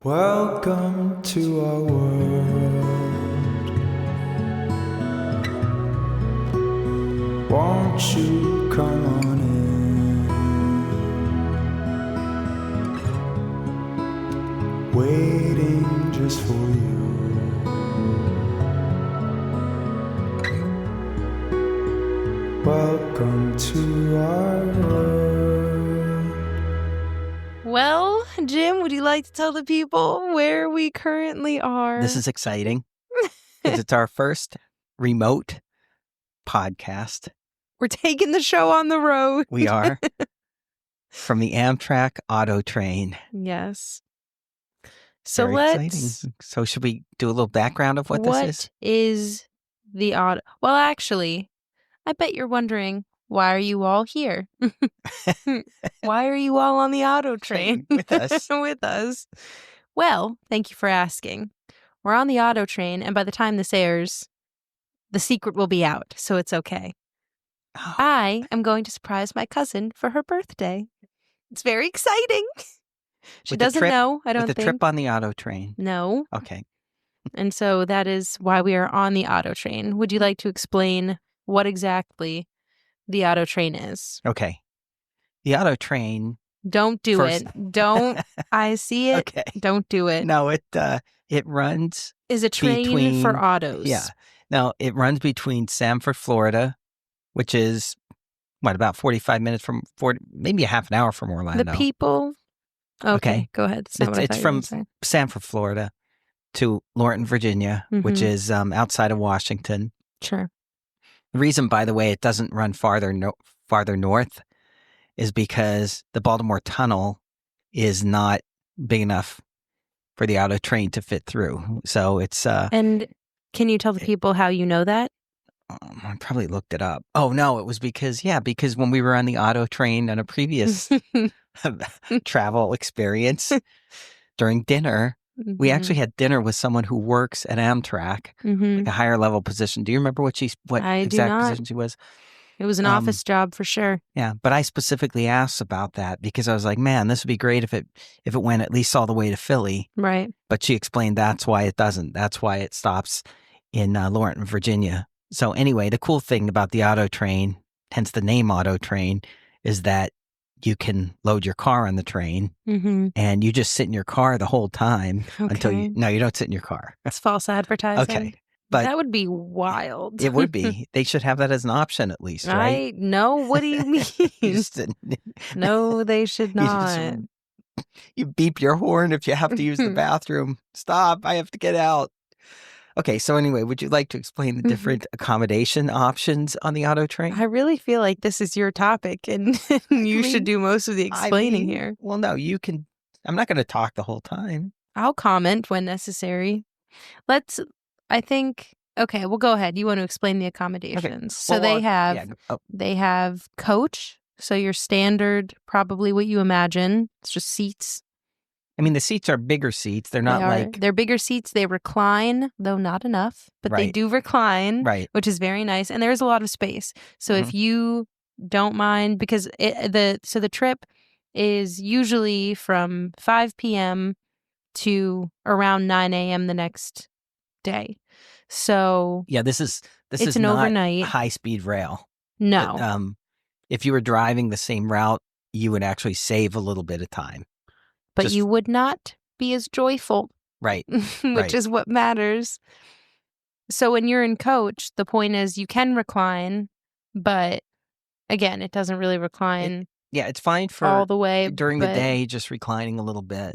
Welcome to our world. Won't you come on in? Waiting just for you. Welcome to our world. Well, Jim, would you like to tell the people where we currently are? This is exciting because it's our first remote podcast. We're taking the show on the road. We are from the Amtrak Auto Train. Yes. So Very let's. exciting. So should we do a little background of what this is? What is the auto? Well, actually, I bet you're wondering, why are you all here? Why are you all on the auto train With us. with us? Well, thank you for asking. We're on the auto train, and by the time this airs, the secret will be out, so it's okay. Oh, I am going to surprise my cousin for her birthday. It's very exciting. She With the doesn't trip- know, I don't with the think. trip on the auto train. No. Okay. And so that is why we are on the auto train. Would you like to explain what exactly the auto train is? Okay. The auto train. Don't do First- it. Don't. I see it. Okay. Don't do it. No, it runs. Is a train between- for autos. Yeah. Now it runs between Sanford, Florida, which is about 45 minutes from maybe a half an hour from Orlando. The people. Okay, Okay. go ahead. That's not what I It's thought you were from gonna Sanford, Florida to Lawrence, Virginia, which Mhm. is outside of Washington. say. Sure. The reason, by the way, it doesn't run farther north is because the Baltimore Tunnel is not big enough for the auto train to fit through. So it's And can you tell the people how you know that? I probably looked it up. Oh no, it was because when we were on the auto train on a previous travel experience during dinner, we actually had dinner with someone who works at Amtrak, Mhm. like a higher level position. Do you remember what I do exact not. position she was? It was an office job for sure. Yeah, but I specifically asked about that because I was like, man, this would be great if it went at least all the way to Philly. Right. But she explained that's why it doesn't. That's why it stops in Lawrence, Virginia. So anyway, the cool thing about the auto train, hence the name auto train, is that you can load your car on the train Mm-hmm. and you just sit in your car the whole time until Okay. you don't sit in your car. It's false advertising. Okay. But that would be wild. it would be. They should have that as an option at least, right? No, what do you mean? You just sit- No, they should you just- not. you beep your horn if you have to use the bathroom. Stop, I have to get out. Okay, so anyway, would you like to explain the different accommodation options on the auto train? I really feel like this is your topic and you should do most of the explaining here. Well, no, you can. I'm not going to talk the whole time. I'll comment when necessary. Okay, well, go ahead. You want to explain the accommodations. So Well, they have coach. So your standard, probably what you imagine. It's just seats. I mean, the seats are bigger seats. They're not They're bigger seats. They recline, though not enough, but they Right. do recline, right. which is very nice. And there's a lot of space. So if you don't mind, because the trip is usually from 5 p.m. to around 9 a.m. the next day. So Yeah, this is it's an not overnight. high speed rail. No, But, if you were driving the same route, you would actually save a little bit of time. but just- you would not be as joyful, Right. which Right. is what matters. So when you're in coach, the point is you can recline, but again, it doesn't really recline Yeah, it's fine for all the way during the but- day, just reclining a little bit.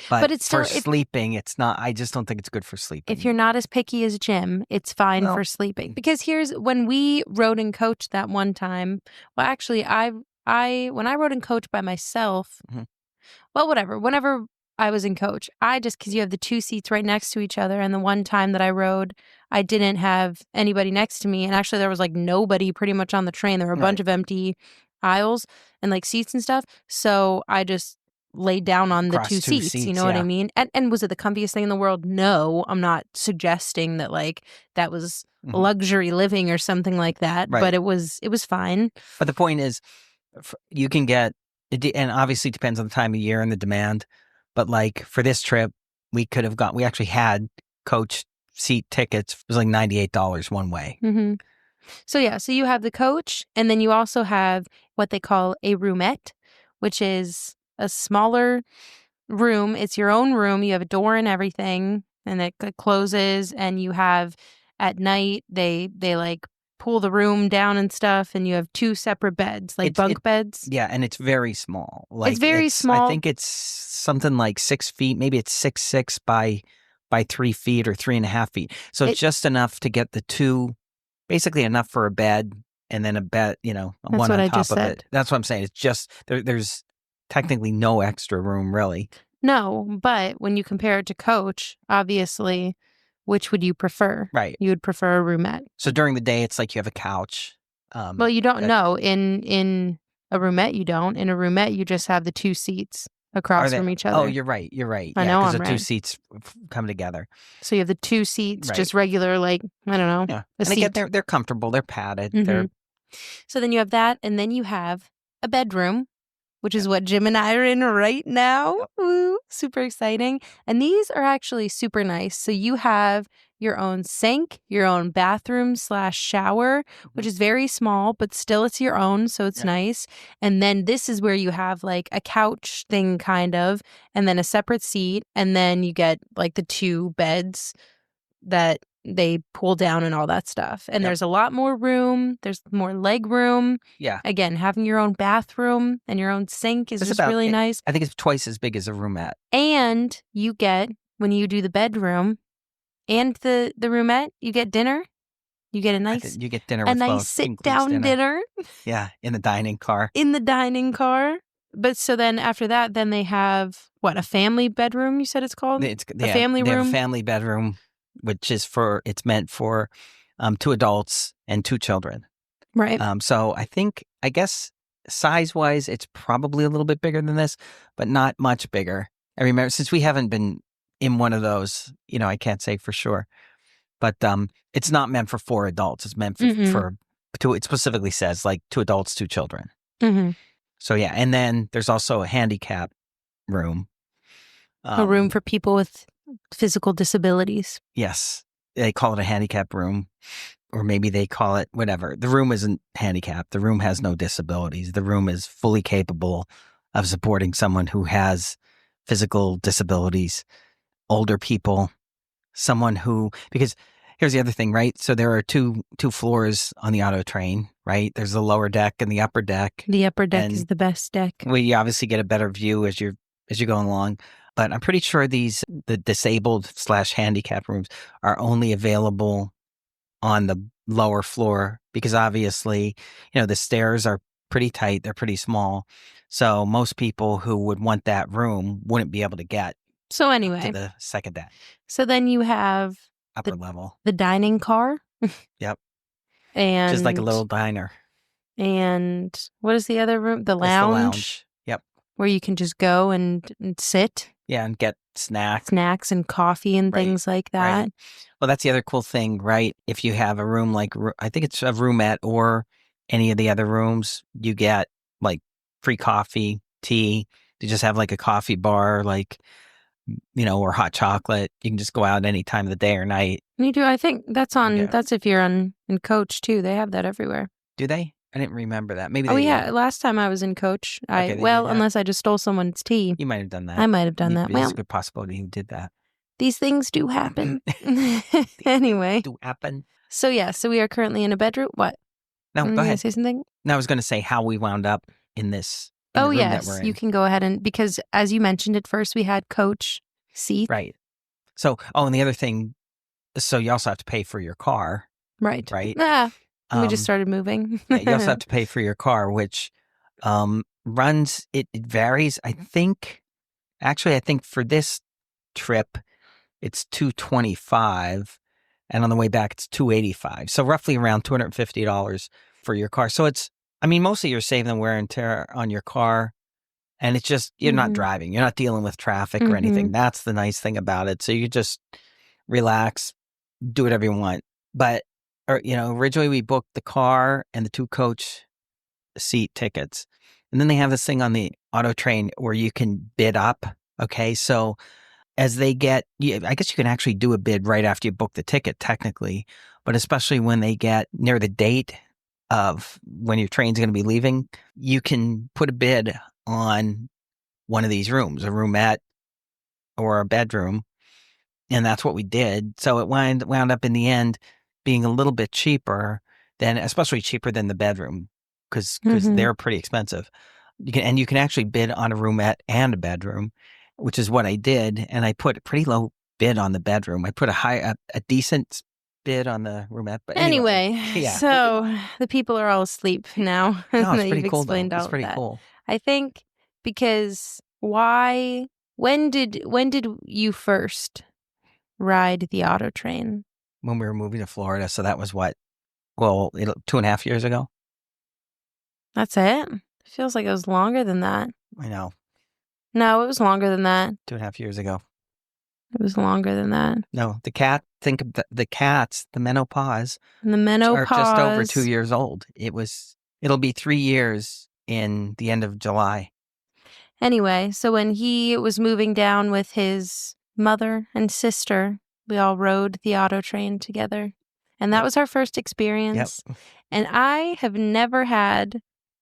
But, But it's for still- if- sleeping, it's not. I just don't think it's good for sleeping. If you're not as picky as Jim, it's fine Well- for sleeping. Because when we rode in coach that one time, well, actually, when I rode in coach by myself, Mhm. well, whatever. Whenever I was in coach, because you have the two seats right next to each other, and the one time that I rode, I didn't have anybody next to me, and actually there was like nobody pretty much on the train. There were a bunch of empty aisles and like seats and stuff. So I just laid down on the Across two two seats, you seats, know what I yeah. mean? And was it the comfiest thing in the world? No, I'm not suggesting that like that was Mhm. luxury living or something like that, Right. but it was fine. But the point is, you can get, and obviously it depends on the time of year and the demand, but like for this trip, we could have got. We actually had coach seat tickets. It was like $98 one way. Mm-hmm. So yeah, so you have the coach, and then you also have what they call a roomette, which is a smaller room. It's your own room. You have a door and everything, and it closes. And you have at night they like pull the room down and stuff, and you have two separate beds, like bunk beds. Yeah, and it's very small. Like it's very small. I think it's something like 6 feet. Maybe it's 6'6" by 3 feet or 3.5 feet. So it's just enough to get the two. Basically enough for a bed and then a bed, one on top of it. That's what I'm saying. It's just there's technically no extra room really. No, but when you compare it to coach, obviously, which would you prefer? Right. You would prefer a roomette. So during the day, it's like you have a couch. Well, you don't know. In a roomette, you don't. In a roomette, you just have the two seats across from each other. Oh, you're right. You're right. I know because I'm the right. two seats come together. So you have the two seats, just regular, like, I don't know. Yeah. And again, they're comfortable. They're padded. Mm-hmm. So then you have that, and then you have a bedroom, which is what Jim and I are in right now. Woo, super exciting. And these are actually super nice. So you have your own sink, your own bathroom / shower, which is very small, but still it's your own. So it's nice. And then this is where you have like a couch thing kind of, and then a separate seat. And then you get like the two beds that they pull down and all that stuff. And there's a lot more room. There's more leg room. Yeah. Again, having your own bathroom and your own sink is just really nice. I think it's twice as big as a roomette. And you get, when you do the bedroom and the roomette, you get dinner. You get you get dinner with a nice sit-down dinner. Yeah, in the dining car. In the dining car. But so then after that, then they have, what, a family bedroom, you said it's called? A family room? They have a family bedroom, which is it's meant for 2 adults and 2 children. Right. So I guess size-wise, it's probably a little bit bigger than this, but not much bigger. I remember, since we haven't been in one of those, I can't say for sure. But it's not meant for 4 adults. It's meant for 2. It specifically says like 2 adults, 2 children. Mm-hmm. So yeah, and then there's also a handicap room. A room for people with physical disabilities. Yes. They call it a handicap room, or maybe they call it whatever. The room isn't handicapped. The room has no disabilities. The room is fully capable of supporting someone who has physical disabilities, older people, someone who, because here's the other thing, right? So there are two floors on the auto train, right? There's the lower deck and the upper deck. The upper deck is the best deck. We obviously get a better view as you're going along. But I'm pretty sure the disabled / handicap rooms are only available on the lower floor because obviously, the stairs are pretty tight. They're pretty small. So most people who would want that room wouldn't be able to get to the second deck. So then you have upper level. The dining car. Yep. And just like a little diner. And what is the other room? The lounge. Yep. Where you can just go and sit. Yeah, and get snacks and coffee and things like that. Right. Well, that's the other cool thing, right? If you have a room like, I think it's a roomette or any of the other rooms, you get like free coffee, tea. You just have like a coffee bar, like, or hot chocolate. You can just go out any time of the day or night. You do. I think that's that's if you're in Coach too. They have that everywhere. Do they? I didn't remember that. Maybe. Last time I was in Coach, unless I just stole someone's tea. You might have done that. I might have done that. There's a good possibility you did that. These things do happen. Anyway. Do happen. So we are currently in a bedroom. What? No, go ahead. Say something? No, I was going to say how we wound up in this. Oh, yes. You can go ahead because as you mentioned at first, we had Coach seats. Right. So, and the other thing, so you also have to pay for your car. Right. Right. We just started moving. You also have to pay for your car, which runs, it varies. I think for this trip, it's $225, and on the way back, it's $285. So roughly around $250 for your car. So mostly you're saving the wear and tear on your car, and it's just, you're not driving. You're not dealing with traffic or anything. That's the nice thing about it. So you just relax, do whatever you want. But originally we booked the car and the 2 coach seat tickets. And then they have this thing on the auto train where you can bid up. Okay. So as they get, I guess you can actually do a bid right after you book the ticket, technically, but especially when they get near the date of when your train's going to be leaving, you can put a bid on one of these rooms, a roomette or a bedroom. And that's what we did. So it wound up in the end being a little bit cheaper especially cheaper than the bedroom because they're pretty expensive. You can actually bid on a roomette and a bedroom, which is what I did. And I put a pretty low bid on the bedroom. I put a decent bid on the roomette. But anyway, yeah. So the people are all asleep now. No, it's that pretty you've cool explained though. all It's of pretty that. cool. I think because when did you first ride the auto train? When we were moving to Florida. So that was 2.5 years ago. That's it? Feels like it was longer than that. I know. No, it was longer than that. 2.5 years ago. It was longer than that. No, think of the cats, the menopause. And the menopause are just over 2 years old. It'll be 3 years in the end of July. Anyway, so when he was moving down with his mother and sister, we all rode the auto train together. And that was our first experience. Yep. And I have never had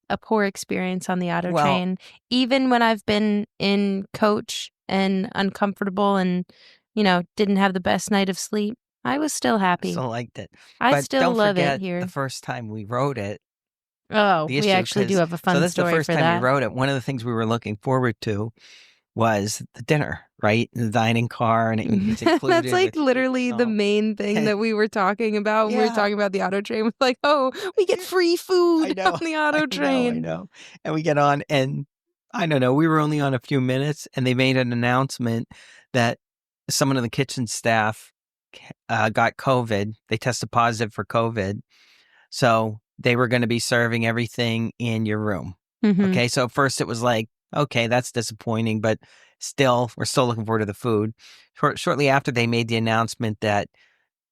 a poor experience on the auto train. Even when I've been in coach and uncomfortable and, didn't have the best night of sleep, I was still happy. Still liked it. I still don't love forget it here. the first time we rode it. Oh, we actually do have a fun story for that. So this is the first time we rode it. One of the things we were looking forward to was the dinner, right? The dining car, and it's included. That's like literally the main thing that we were talking about when we were talking about the auto train. We're like, oh, we get free food on the auto train. I know. And we get on, and I don't know, we were only on a few minutes, and they made an announcement that someone in the kitchen staff got COVID. They tested positive for COVID. So they were going to be serving everything in your room. Mm-hmm. Okay. So at first it was like, okay, that's disappointing, but we're still looking forward to the food. Shortly after, they made the announcement that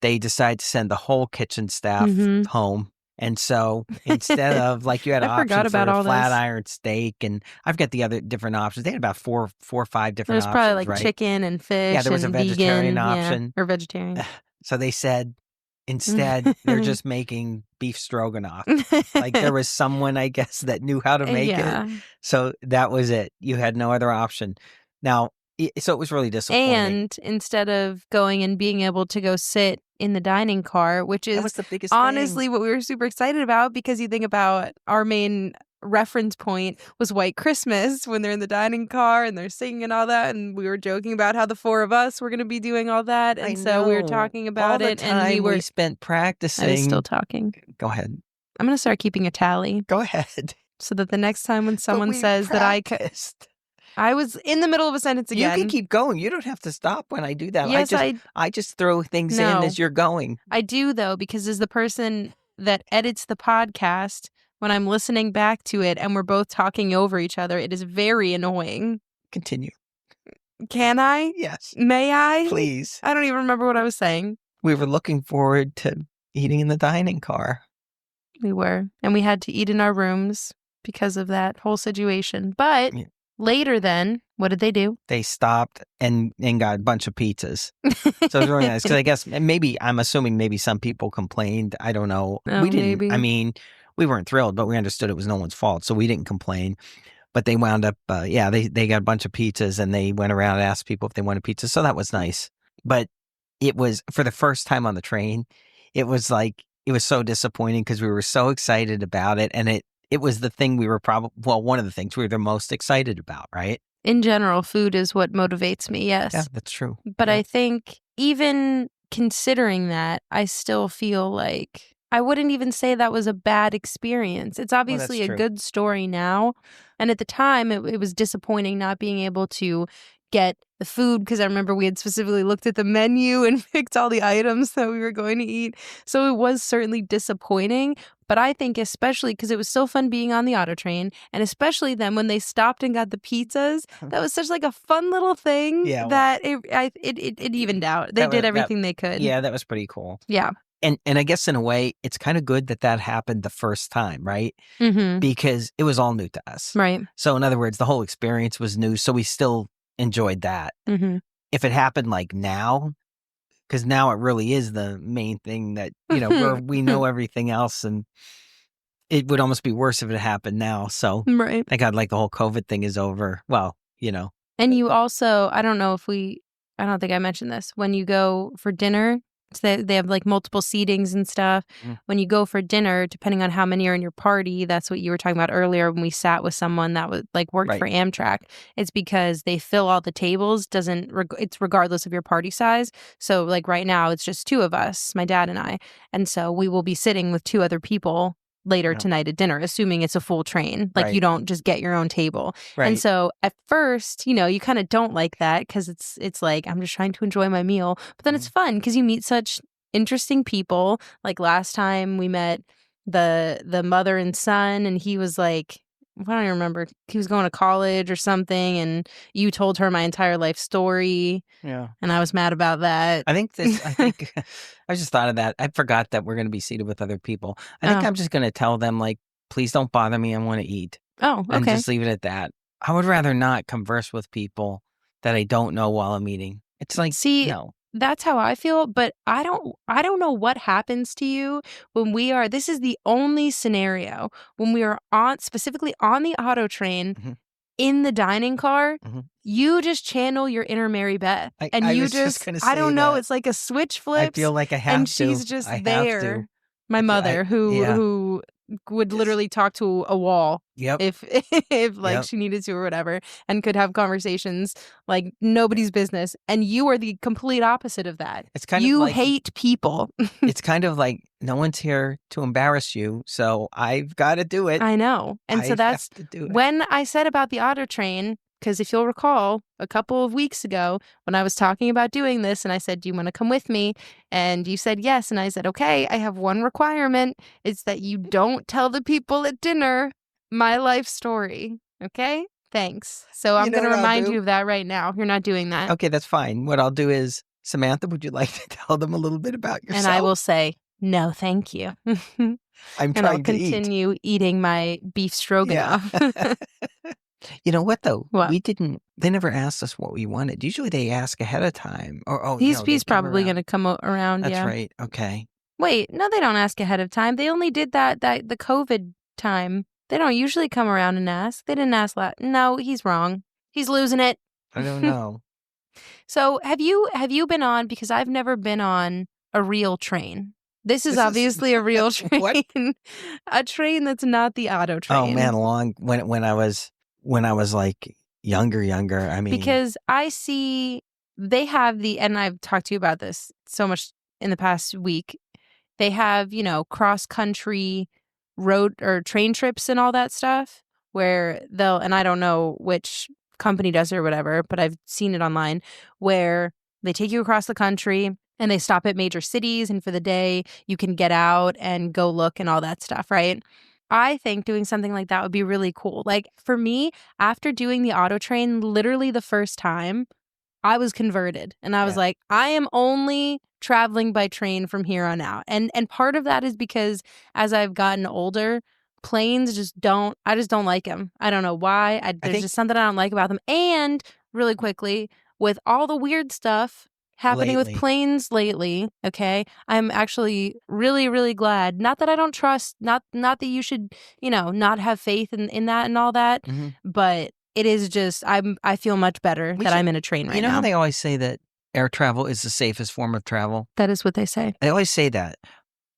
they decided to send the whole kitchen staff home. And so instead of like you had an option for a flat iron steak, and I've got the other different options. They had about four or five different options. There's probably like right? chicken and fish. Yeah, there was a vegetarian option. Or vegetarian. So they said, instead, they're just making beef stroganoff. Like there was someone, I guess, that knew how to make it. So that was it. You had no other option. Now, so it was really disappointing. And instead of going and being able to go sit in the dining car, which is that was the biggest honestly thing. What we were super excited about, because you think about our main reference point was White Christmas, when they're in the dining car and they're singing and all that, and we were joking about how the four of us were going to be doing all that, and so we were talking about it, and we spent practicing. I was still talking. Go ahead. I'm going to start keeping a tally. Go ahead. So that the next time when someone says practiced. that I was in the middle of a sentence again. You can keep going. You don't have to stop when I do that. Yes, I just throw things in as you're going. I do, though, because as the person that edits the podcast, when I'm listening back to it and we're both talking over each other, it is very annoying. Continue. Can I? Yes. May I? Please. I don't even remember what I was saying. We were looking forward to eating in the dining car. We were. And we had to eat in our rooms because of that whole situation. But later then, what did they do? They stopped and got a bunch of pizzas. So it was really nice. Because I guess I'm assuming maybe some people complained. I don't know. Oh, we didn't. Maybe. I mean, we weren't thrilled, but we understood it was no one's fault. So we didn't complain. But they wound up, they got a bunch of pizzas, and they went around and asked people if they wanted pizza. So that was nice. But it was, for the first time on the train, it was so disappointing because we were so excited about it. And it was the thing we were one of the things we were the most excited about, right? In general, food is what motivates me, yes. Yeah, that's true. But I think even considering that, I still feel like I wouldn't even say that was a bad experience. It's obviously a good story now. And at the time, it was disappointing not being able to get the food, because I remember we had specifically looked at the menu and picked all the items that we were going to eat. So it was certainly disappointing. But I think especially because it was so fun being on the auto train, and especially then when they stopped and got the pizzas, that was such like a fun little thing that it evened out. They did everything they could. Yeah, that was pretty cool. Yeah. And I guess in a way, it's kind of good that happened the first time, right? Mm-hmm. Because it was all new to us. Right. So in other words, the whole experience was new. So we still enjoyed that. Mm-hmm. if it happened like now, because now it really is the main thing that, we know everything else, and it would almost be worse if it happened now. So Right. thank God, like the whole COVID thing is over. Well, And you also, I don't know if I don't think I mentioned this. When you go for dinner, so they have like multiple seatings and stuff. Mhm. When you go for dinner, depending on how many are in your party, that's what you were talking about earlier when we sat with someone that was like worked Right. for Amtrak. It's because they fill all the tables. It's regardless of your party size. So like right now, it's just two of us, my dad and I, and so we will be sitting with two other people later Yeah. tonight at dinner, assuming it's a full train. Like Right. you don't just get your own table. Right. And so at first, you kind of don't like that because it's like I'm just trying to enjoy my meal. But then it's fun because you meet such interesting people. Like last time we met the mother and son, and he was like, I don't even remember. He was going to college or something, and you told her my entire life story, Yeah. and I was mad about that. I think I just thought of that. I forgot that we're going to be seated with other people. I think Oh. I'm just going to tell them, like, please don't bother me. I want to eat. Oh, And okay. just leave it at that. I would rather not converse with people that I don't know while I'm eating. It's like, See, no. that's how I feel, but I don't know what happens to you when this is the only scenario when we are specifically on the auto train Mhm. in the dining car, Mhm. you just channel your inner Mary Beth. And I you was just gonna I say don't know, that. it's like a switch I flips feel like I have and to. she's just I have there. to. My mother Yeah. who would Just- literally talk to a wall Yep. if if like Yep. she needed to or whatever, and could have conversations like nobody's business. And you are the complete opposite of that. It's kind of You like hate people. it's kind of like no one's here to embarrass you, so I've got to do it. I know. And so I that's have to do it. when I said about the auto train, because if you'll recall, a couple of weeks ago when I was talking about doing this and I said, do you want to come with me? And you said yes. And I said, okay, I have one requirement. It's that you don't tell the people at dinner my life story. Okay? Thanks. So I'm You know going to what I'll remind do? you of that right now. You're not doing that. Okay, that's fine. What I'll do is, Samantha, would you like to tell them a little bit about yourself? And I will say, no, thank you. I'm And trying I'll to eat. continue eating my beef stroganoff. Yeah. You know what, though? What? They never asked us what we wanted. Usually they ask ahead of time. Or, He's they come probably around. going to come around, That's yeah. right. Okay. Wait, no, they don't ask ahead of time. They only did that the COVID time. They don't usually come around and ask. They didn't ask that. No, he's wrong. He's losing it. I don't know. So have you been on, because I've never been on a real train. This is obviously a real train. What? A train that's not the auto train. Oh man, when I was like younger, I mean, Because I see they have and I've talked to you about this so much in the past week. They have, cross country road or train trips and all that stuff where and I don't know which company does it or whatever, but I've seen it online, where they take you across the country and they stop at major cities, and for the day you can get out and go look and all that stuff, right? I think doing something like that would be really cool. Like for me, after doing the auto train literally the first time, I was converted, and I was Yeah. like, I am only traveling by train from here on out. And part of that is because as I've gotten older, planes I just don't like them. I don't know why. There's think- just something I don't like about them. And really quickly, with all the weird stuff happening with Lately. planes lately, okay, I'm actually really, really glad. Not that I don't trust, not that you should, not have faith in that and all that, Mhm. but it is just I feel much better that I'm in a train right You know now. how they always say that air travel is the safest form of travel? That is what they say. They always say that.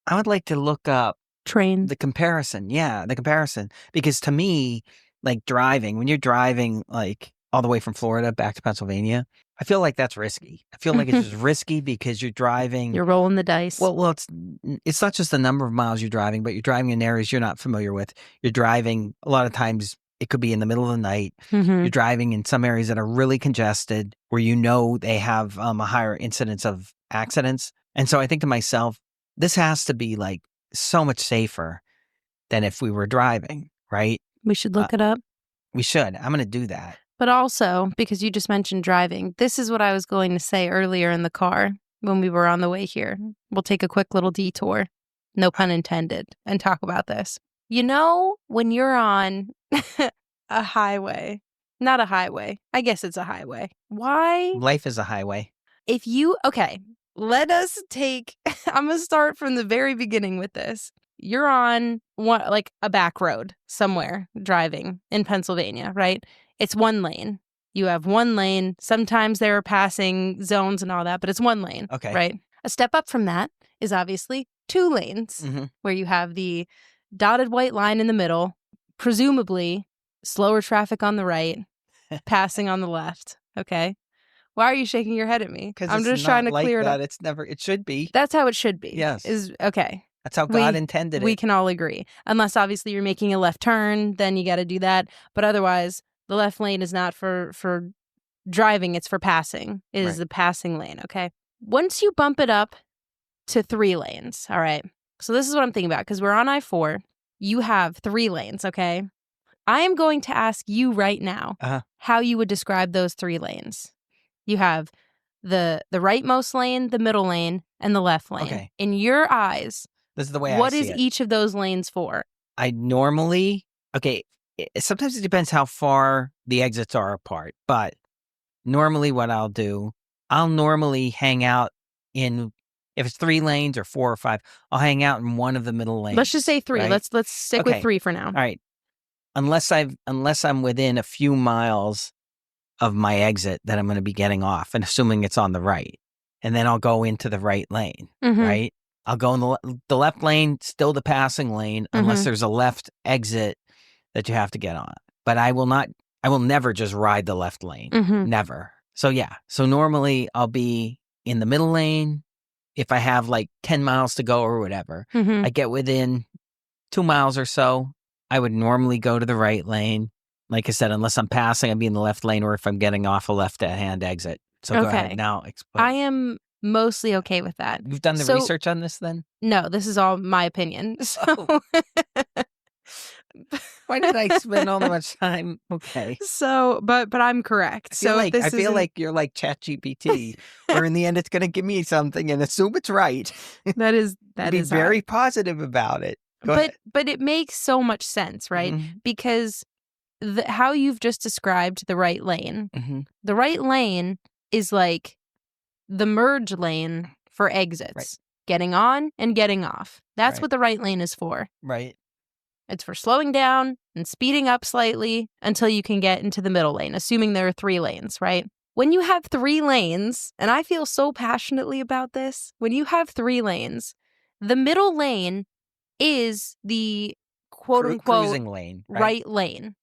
I would like to look up Train. the comparison. Yeah, the comparison. Because to me, like driving, when you're driving like all the way from Florida back to Pennsylvania, I feel like that's risky. I feel like it's just risky because you're driving. You're rolling the dice. Well, it's not just the number of miles you're driving, but you're driving in areas you're not familiar with. You're driving a lot of times. It could be in the middle of the night. Mhm. You're driving in some areas that are really congested, where they have a higher incidence of accidents. And so I think to myself, this has to be like so much safer than if we were driving, right? We should look it up. We should. I'm going to do that. But also, because you just mentioned driving, this is what I was going to say earlier in the car when we were on the way here. We'll take a quick little detour, no pun intended, and talk about this. When you're on a highway Not a highway. I guess it's a highway. Why? Life is a highway. Okay, let us take, I'm going to start from the very beginning with this. You're on a back road somewhere driving in Pennsylvania, right? It's one lane. You have one lane. Sometimes there are passing zones and all that, but it's one lane, Okay. right? A step up from that is obviously two lanes, where you have the dotted white line in the middle, presumably slower traffic on the right, passing on the left, okay? Why are you shaking your head at me? Because I'm just trying to clear it up. It should be. That's how it should be. Yes. Okay. That's how God intended it. We can all agree. Unless obviously you're making a left turn, then you got to do that. But otherwise, the left lane is not for driving, it's for passing. It is the passing lane, okay? Once you bump it up to 3 lanes, all right? So this is what I'm thinking about, because we're on I-4. You have 3 lanes, okay? I am going to ask you right now how you would describe those 3 lanes. You have the rightmost lane, the middle lane, and the left lane. Okay. In your eyes, this is the way what I see is it. each of those lanes for? I normally, sometimes it depends how far the exits are apart, but normally what I'll do, I'll normally hang out in, if it's 3 lanes or 4 or 5, I'll hang out in one of the middle lanes. Let's just say 3. Right? Let's stick with 3 for now. All right. Unless I'm within a few miles of my exit that I'm going to be getting off, and assuming it's on the right, and then I'll go into the right lane, right? I'll go in the left lane, still the passing lane, unless there's a left exit that you have to get on. But I will never just ride the left lane, never. So normally I'll be in the middle lane. If I have like 10 miles to go or whatever, I get within 2 miles or so, I would normally go to the right lane. Like I said, unless I'm passing, I'd be in the left lane, or if I'm getting off a left-hand exit. So go ahead now. Explain. I am mostly okay with that. You've done the research on this then? No, this is all my opinion. So why did I spend all that much time? Okay. So, but I'm correct. I feel like you're like ChatGPT, where in the end it's going to give me something and assume it's right. That is be very positive about it. But it makes so much sense, right? Because how you've just described the right lane, the right lane is like the merge lane for exits, getting on and getting off. That's what the right lane is for. Right. It's for slowing down and speeding up slightly until you can get into the middle lane, assuming there are 3 lanes, right? When you have 3 lanes, and I feel so passionately about this, when you have 3 lanes, the middle lane is the quote-unquote cruising lane, right lane.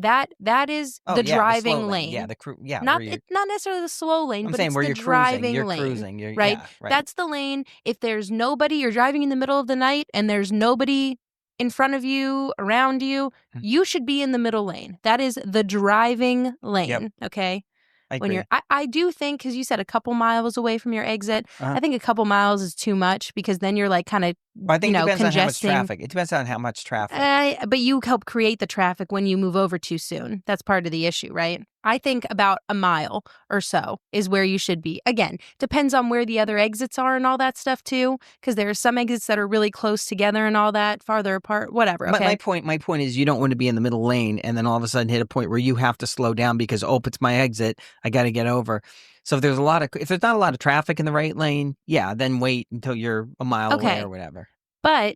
That is the driving lane. Yeah, not necessarily the slow lane, but it's the driving lane. Cruising, right? That's the lane. If there's nobody, you're driving in the middle of the night, and there's nobody in front of you, around you, you should be in the middle lane. That is the driving lane. Okay. I do think, because you said a couple miles away from your exit, I think a couple miles is too much, because then you're like kind of, I think it depends congesting. on how much traffic. It depends on how much traffic. But you help create the traffic when you move over too soon. That's part of the issue, right? I think about a mile or so is where you should be. Again, depends on where the other exits are and all that stuff too, because there are some exits that are really close together and all that, farther apart, whatever. Okay? My point is, you don't want to be in the middle lane and then all of a sudden hit a point where you have to slow down because, it's my exit, I got to get over. So if there's not a lot of traffic in the right lane, then wait until you're a mile away or whatever. But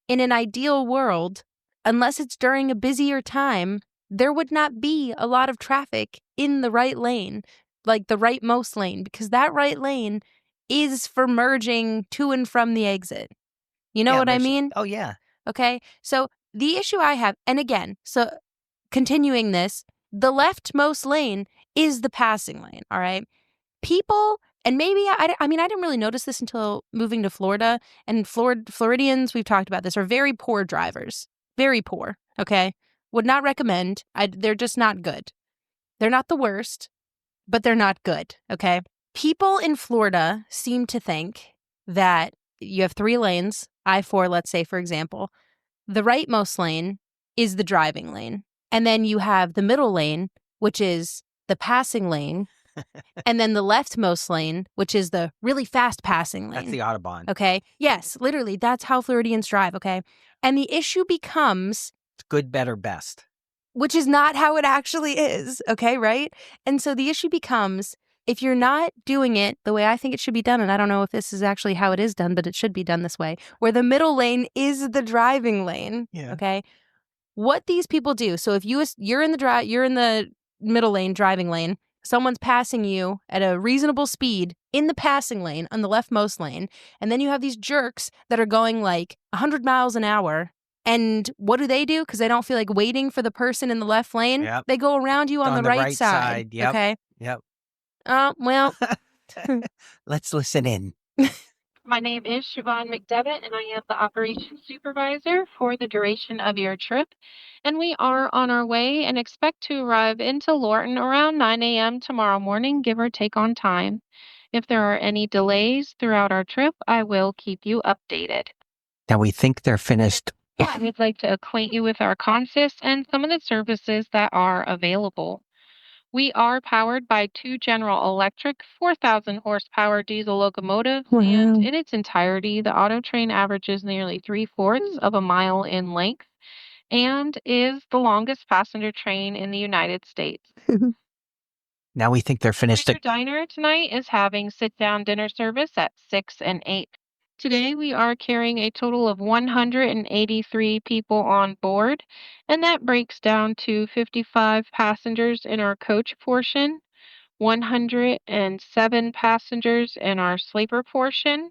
in an ideal world, unless it's during a busier time, there would not be a lot of traffic in the right lane, like the rightmost lane, because that right lane is for merging to and from the exit. You know what I mean? Oh, yeah. Okay. So the issue I have, and again, so continuing this, the leftmost lane is the passing lane. All right. People, and maybe, I didn't really notice this until moving to Florida, and Floridians, we've talked about this, are very poor drivers. Very poor. Okay. Would not recommend. They're just not good. They're not the worst, but they're not good, okay? People in Florida seem to think that you have 3 lanes, I-4, let's say, for example. The rightmost lane is the driving lane. And then you have the middle lane, which is the passing lane. And then the leftmost lane, which is the really fast passing lane. That's the Autobahn. Okay? Yes, literally, that's how Floridians drive, okay? And the issue becomes... good, better, best. which is not how it actually is. Okay, right? And so the issue becomes, if you're not doing it the way I think it should be done, and I don't know if this is actually how it is done, but it should be done this way, where the middle lane is the driving lane. Yeah. Okay. What these people do. So if you're in the middle lane, driving lane, someone's passing you at a reasonable speed in the passing lane on the leftmost lane, and then you have these jerks that are going like 100 miles an hour. And what do? Because they don't feel like waiting for the person in the left lane. Yep. They go around you on the right side. Yep. Okay. Yep. Well, Let's listen in. My name is Siobhan McDevitt, and I am the operations supervisor for the duration of your trip. And we are on our way and expect to arrive into Lorton around 9 a.m. tomorrow morning, give or take on time. If there are any delays throughout our trip, I will keep you updated. Now we think they're finished. We'd like to acquaint you with our consists and some of the services that are available. We are powered by two General Electric 4,000 horsepower diesel locomotives, and in its entirety, the Auto Train averages nearly 3/4 of a mile in length and is the longest passenger train in the United States. Now we think they're finished. Your diner tonight is having sit-down dinner service at 6 and 8. Today, we are carrying a total of 183 people on board, and that breaks down to 55 passengers in our coach portion, 107 passengers in our sleeper portion,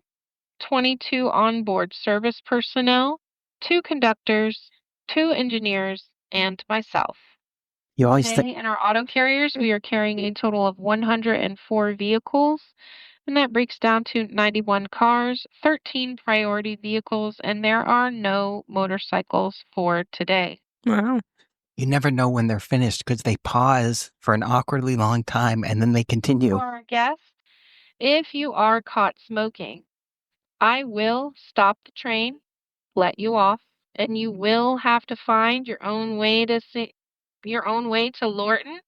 22 onboard service personnel, 2 conductors, 2 engineers, and myself. You always Today, in our auto carriers, we are carrying a total of 104 vehicles. And that breaks down to 91 cars, 13 priority vehicles, and there are no motorcycles for today. wow. You never know when they're finished because they pause for an awkwardly long time and then they continue. For our guests, if you are caught smoking, I will stop the train, let you off, and you will have to find your own way to Lorton,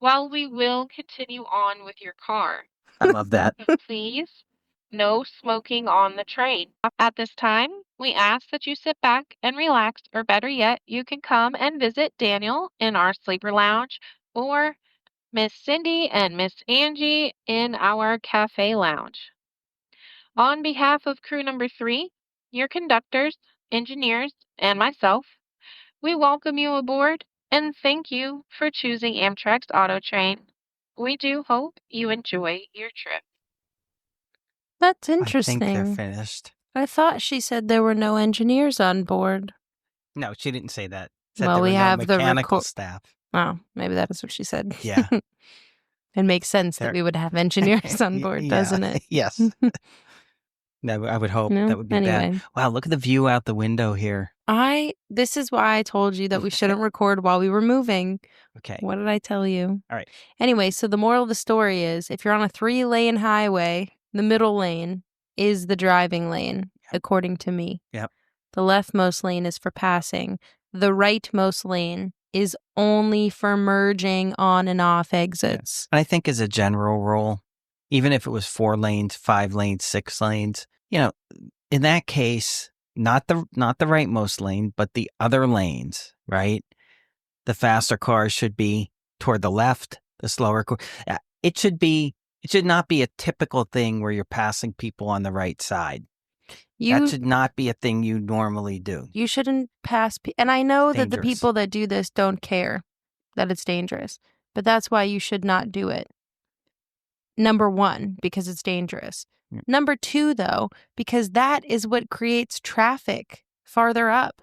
while we will continue on with your car. I love that. Please, no smoking on the train. At this time, we ask that you sit back and relax, or better yet, you can come and visit Daniel in our sleeper lounge or Miss Cindy and Miss Angie in our cafe lounge. On behalf of crew number 3, your conductors, engineers, and myself, we welcome you aboard and thank you for choosing Amtrak's Auto Train. We do hope you enjoy your trip. That's I think they're interesting. finished. I thought she said there were no engineers on board. No, she didn't say that. Said Well, there we were no have the mechanical staff. Oh, maybe that is what she said. Yeah. It makes sense They're- that we would have engineers on board, Yeah, doesn't it? Yes. No, I would hope No? that would be Anyway. bad. Wow, look at the view out the window here. This is why I told you that we shouldn't record while we were moving. Okay. What did I tell you? All right. Anyway, so the moral of the story is, if you're on a 3-lane highway, the middle lane is the driving lane, according to me. Yep. The leftmost lane is for passing. The rightmost lane is only for merging on and off exits. And I think as a general rule, even if it was 4 lanes, 5 lanes, 6 lanes, in that case, not the rightmost lane, but the other lanes, right? The faster cars should be toward the left, the slower car. It should not be a typical thing where you're passing people on the right side. That should not be a thing you normally do. You shouldn't pass. And I know that the Dangerous. people that do this don't care that it's dangerous, but that's why you should not do it. Number 1, because it's dangerous. Yeah. Number 2, though, because that is what creates traffic farther up.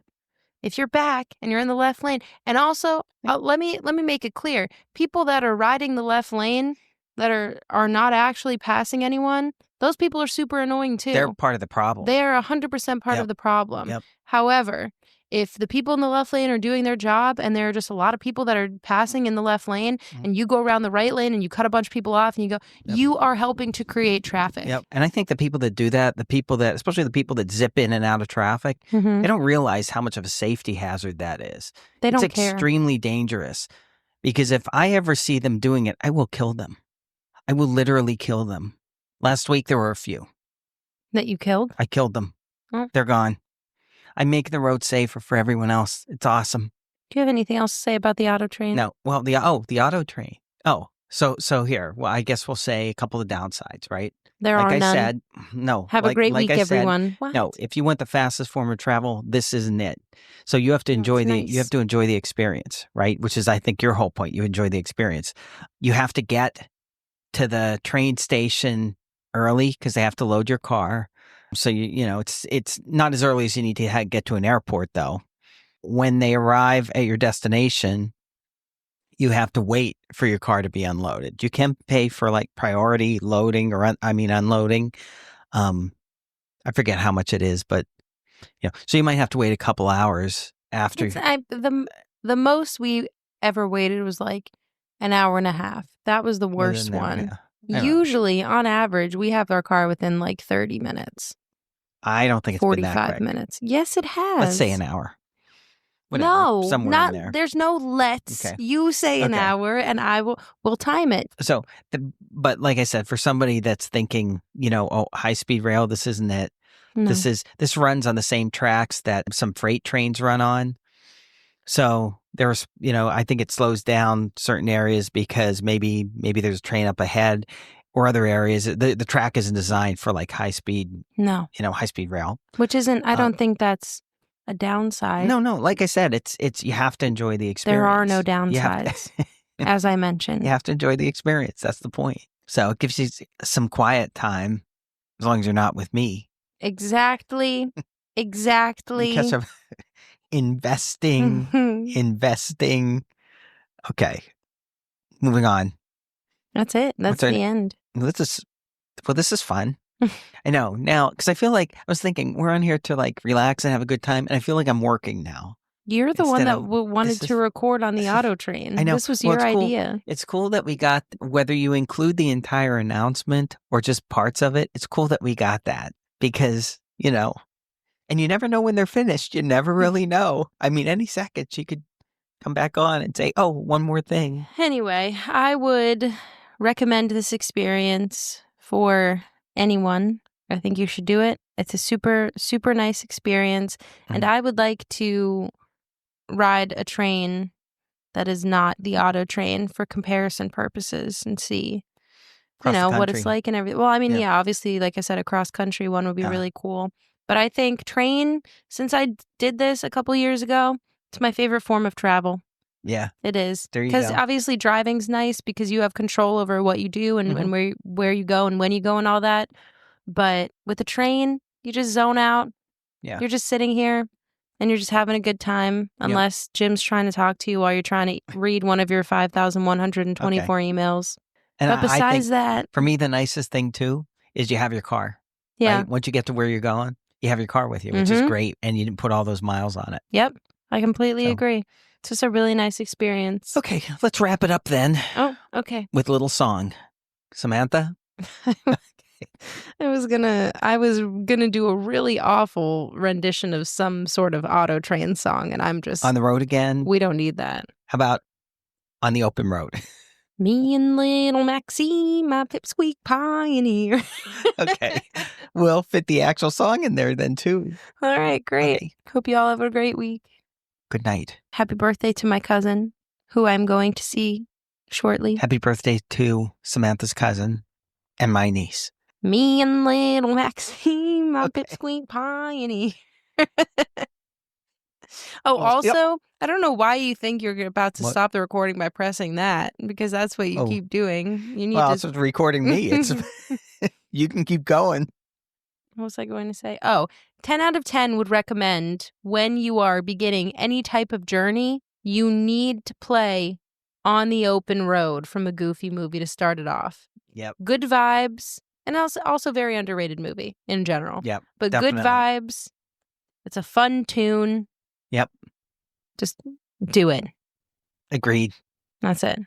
If you're back and you're in the left lane, and also let me make it clear: people that are riding the left lane that are not actually passing anyone, those people are super annoying too. They're part of the problem. They are 100% part of the problem. Yep. However, if the people in the left lane are doing their job and there are just a lot of people that are passing in the left lane, and you go around the right lane and you cut a bunch of people off and you go, you are helping to create traffic. Yep. And I think the people that do that, especially the people that zip in and out of traffic, Mhm. they don't realize how much of a safety hazard that is. They don't It's care. extremely dangerous because if I ever see them doing it, I will kill them. I will literally kill them. Last week, there were a few. That you killed? I killed them. Oh. They're gone. I make the road safer for everyone else. It's awesome. Do you have anything else to say about the auto train? No. Well, the auto train. Oh, so here. Well, I guess we'll say a couple of downsides, right? There Like are I none. said, no. Have a great like week, I said, everyone. What? no. If you want the fastest form of travel, this isn't it. So you have to enjoy you have to enjoy the experience, right? Which is, I think, your whole point. You enjoy the experience. You have to get to the train station early because they have to load your car. So it's not as early as you need to get to an airport, though. When they arrive at your destination, you have to wait for your car to be unloaded. You can pay for like priority loading or unloading. I forget how much it is, but so you might have to wait a couple hours after. The most we ever waited was like an hour and a half. That was the worst one. Yeah. Usually, on average, we have our car within like 30 minutes. I don't think it's 45 been that quick. Minutes. Yes, it has. Let's say an hour. Whatever, no, somewhere not in there. There's no let's. Okay. You say an hour, and we'll time it. So, but like I said, for somebody that's thinking, high speed rail, this isn't it. No. This runs on the same tracks that some freight trains run on. So there's, I think it slows down certain areas because maybe there's a train up ahead, or other areas. The track isn't designed for like high speed. No. High speed rail. Which isn't. I don't think that's a downside. No. Like I said, it's you have to enjoy the experience. There are no downsides, as I mentioned. You have to enjoy the experience. That's the point. So it gives you some quiet time, as long as you're not with me. Exactly. Because of investing. Okay. Moving on. That's it. That's the end. This is fun. I know now, because I feel like I was thinking we're on here to like relax and have a good time, and I feel like I'm working now. You're the one that wanted to record on the auto train. I know. This was your idea. Cool. It's cool that we got, whether you include the entire announcement or just parts of it, it's cool that we got that because, and you never know when they're finished. You never really know. I mean, any second she could come back on and say, oh, one more thing. Anyway, I would recommend this experience for anyone. I think you should do it. It's a super, super nice experience. Mm-hmm. And I would like to ride a train that is not the auto train for comparison purposes and see, what it's like and everything. Well, I mean, yeah, obviously, like I said, a cross-country one would be really cool. But I think train, since I did this a couple years ago, it's my favorite form of travel. Yeah. It is. There you go. Because obviously driving's nice because you have control over what you do and, and where you go and when you go and all that. But with a train, you just zone out. Yeah. You're just sitting here and you're just having a good time unless Jim's trying to talk to you while you're trying to read one of your 5,124 emails. And but besides that, for me, the nicest thing too is you have your car. Yeah. Right? Once you get to where you're going, you have your car with you, which is great. And you didn't put all those miles on it. Yep. I completely agree. It's just a really nice experience. Okay, let's wrap it up then. Oh, okay. With a little song. Samantha? I was gonna do a really awful rendition of some sort of auto train song, and I'm just On the Road Again? We don't need that. How about On the Open Road? Me and little Maxine, my pipsqueak pioneer. Okay. We'll fit the actual song in there then too. All right, great. Okay. Hope you all have a great week. Good night. Happy birthday to my cousin, who I'm going to see shortly. Happy birthday to Samantha's cousin and my niece. Me and little Maxine, my pipsqueak pioneer. Also, I don't know why you think you're about to stop the recording by pressing that, because that's what you keep doing. You need it's recording me. It's you can keep going. What was I going to say? 10 out of 10 would recommend when you are beginning any type of journey, you need to play On the Open Road from a Goofy movie to start it off. Yep. Good vibes, and also very underrated movie in general. Yep. But definitely. Good vibes. It's a fun tune. Yep. Just do it. Agreed. That's it.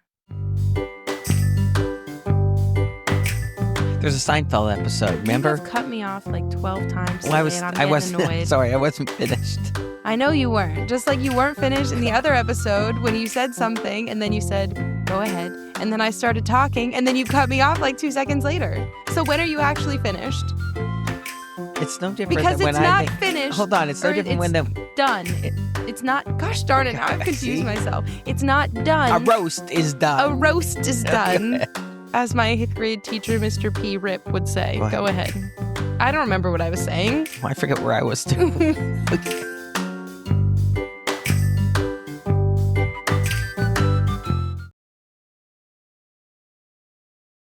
There's a Seinfeld episode, remember? You've cut me off like 12 times well, today, and I'm getting annoyed. Sorry, I wasn't finished. I know you weren't. Just like you weren't finished in the other episode when you said something, and then you said, go ahead. And then I started talking, and then you cut me off like 2 seconds later. So when are you actually finished? It's no different because than when it's not finished. Hold on, it's no different when done. It's not. Gosh darn it! Now I've confused See? myself. It's not done. A roast is A done. roast is done, as my 8th grade teacher, Mr. P. Rip, would say. What? Go ahead. I don't remember what I was saying. I forget where I was too.